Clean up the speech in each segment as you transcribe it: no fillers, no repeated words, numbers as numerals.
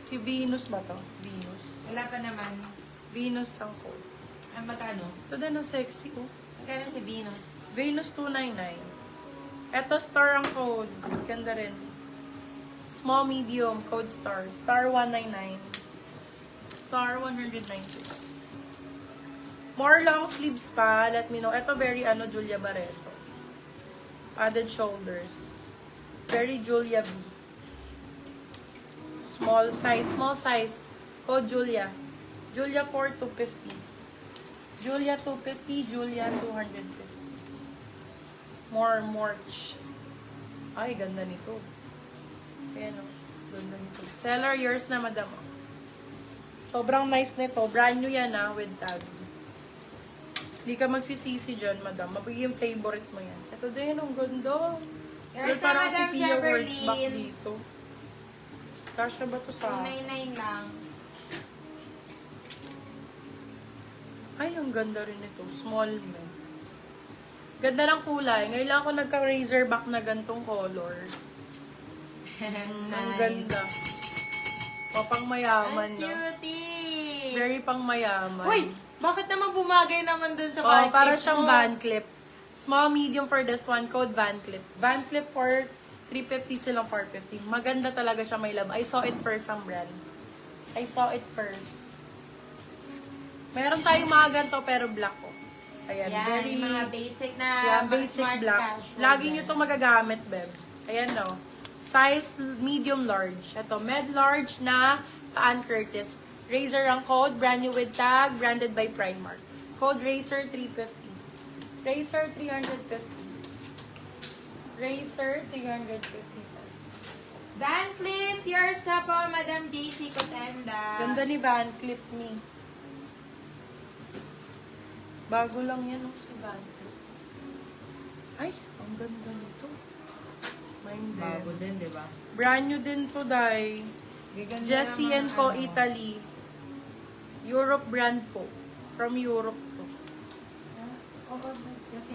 Si Venus ba to? Venus. Wala pa naman. Venus ang code. Ang magkano? Ito din ang sexy, oh. Magkano si Venus? Venus 299. Ito, star ang code. Ganda rin. Small, medium, code star. Star 199. Star 190. More long sleeves pa. Let me know. Ito, very, Julia Barreto. Added shoulders. Very Julia B. Small size. Code Julia. Julia 4 250. Julia 250, Julia 250. More March. Ay, ganda nito. Ayan o. Ganda nito. Seller yours na, madam. Sobrang nice nito. Brand new yan with tag. Hindi ka magsisisi dyan, madam. Magiging favorite mo yan. Ito din, ang ganda. Yours na, Parang si Madam Pia Words Jefferlyn. back dito. Kasha ba to sa... 299 lang. Ay, ang ganda rin ito. Small mo. Ganda ng kulay. Ngayon lang ako nagka-razorback na gantong color. Ang ganda. O, pang mayaman, Ang no? cutie! Very pang mayaman. Uy! Bakit naman bumagay naman dun sa Oh, band para clip siyang mo? van clip. Small, medium for this one. Code van clip. Van clip for 350 silang 450. Maganda talaga siya, my love. I saw it first ang brand. I saw it first. Meron tayong mga ganito pero black ko. Ayan, Yan, very... mga basic na Yeah, basic smart black. casual. Lagi nyo itong magagamit, beb. Ayan, no. Size medium large. Ito, med large na Ann Curtis. Razor ang code, brand new with tag, branded by Primark. Code Razor 350. Razor 350. Razor 350 pesos. Van Cliff, yours na po, Madam JC Cotenda. Ganda ni Van Clip me. Bago lang yan ang si Van Clip. Ay, ang ganda nito. Minded. Bago din, di ba? Brand new din to, Dai. Gaganda Jessie naman, & Co. ano. Italy. Europe brand po. From Europe to.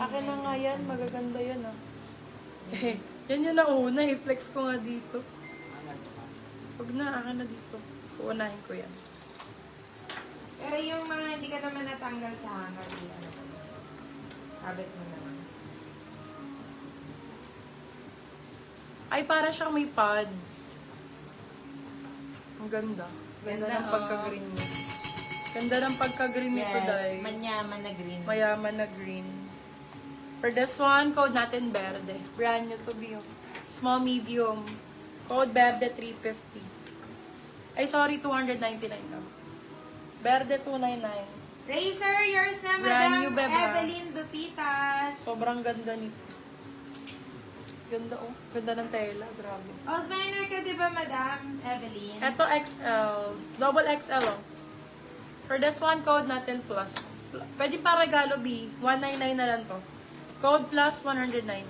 Akin na nga yan. Magaganda yan, ah. Eh, yan yung nauna. I-flex ko nga dito. Huwag na, akin na dito. Uunahin ko yan. Pero yung mga hindi ka naman natanggal sa hanger, di ano pa yun. Sabit mo naman. Ay, para siyang may pads. Ang ganda. Ganda Ganda, ng oh. pagka-green mo. Ganda ng pagka-green nito, Dai. manyaman na green. Mayaman na green. For this one, code natin Verde. Brand new to be. Small, medium. Code Verde 350. Ay, sorry, 299 lang. Verde 299. Razor, yours na, Brand Madam new, beb, ha? Evelyn Dupitas. Sobrang ganda nito. Ganda, oh. Ganda ng tela. Grabe. Old minor ka, di ba, Madam Evelyn? Ito XL. Double XL, oh. For this one, code natin plus. Pwede pa regalo B. 199 na lang to. Code plus 199.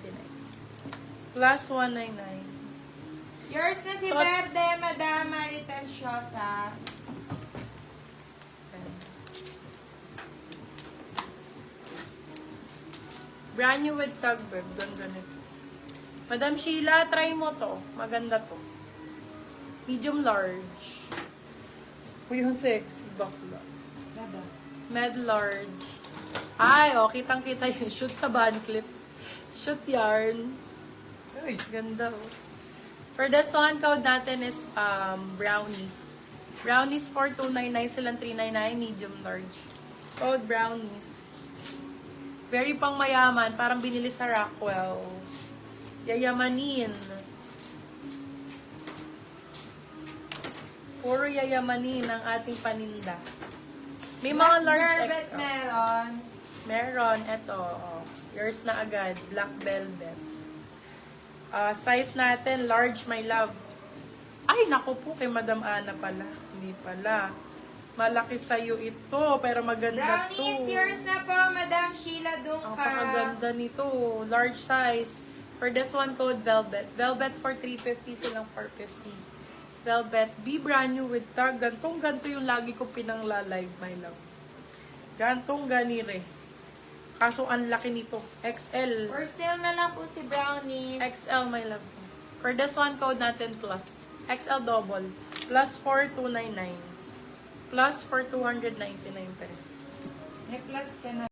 Plus 199. Yours na si So- Verde, Madam Marites Shosa. Brand new with tag, babe. Ganda nito. Madam Sheila, try mo to. Maganda to. Medium large. Uy, yung sexy. Bakla. Ganda. Med large. Ay, oh, kitang-kita yun. Shoot sa band clip. Shoot yarn. Uy, ganda, oh. For this one, code natin is brownies. Brownies for 299, silang 399, medium large. Code brownies. Very pang mayaman, parang binili sa Rockwell. Yayamanin. Puro yayamanin ang ating paninda. May mga large Velvet XL. meron. Meron, eto. Oh. Yours na agad. Black velvet. Size natin, large, my love. Ay, naku po, kay Madam Ana pala. Hindi pala. Malaki sa'yo ito, pero maganda to. Brownies, yours na po, Madam Sheila Ang Dungka. pakaganda nito. Large size. For this one, code Velvet. Velvet for 350, silang 450. Velvet. Be brand new with tag. Gantong-ganto yung lagi ko pinang-live, my love. Gantong ganire. Kaso ang laki nito. XL. For still na lang po si Brownies. XL, my love. For this one, code natin plus. XL double. Plus 4, 299. Plus for 299 pesos. May plus ka na.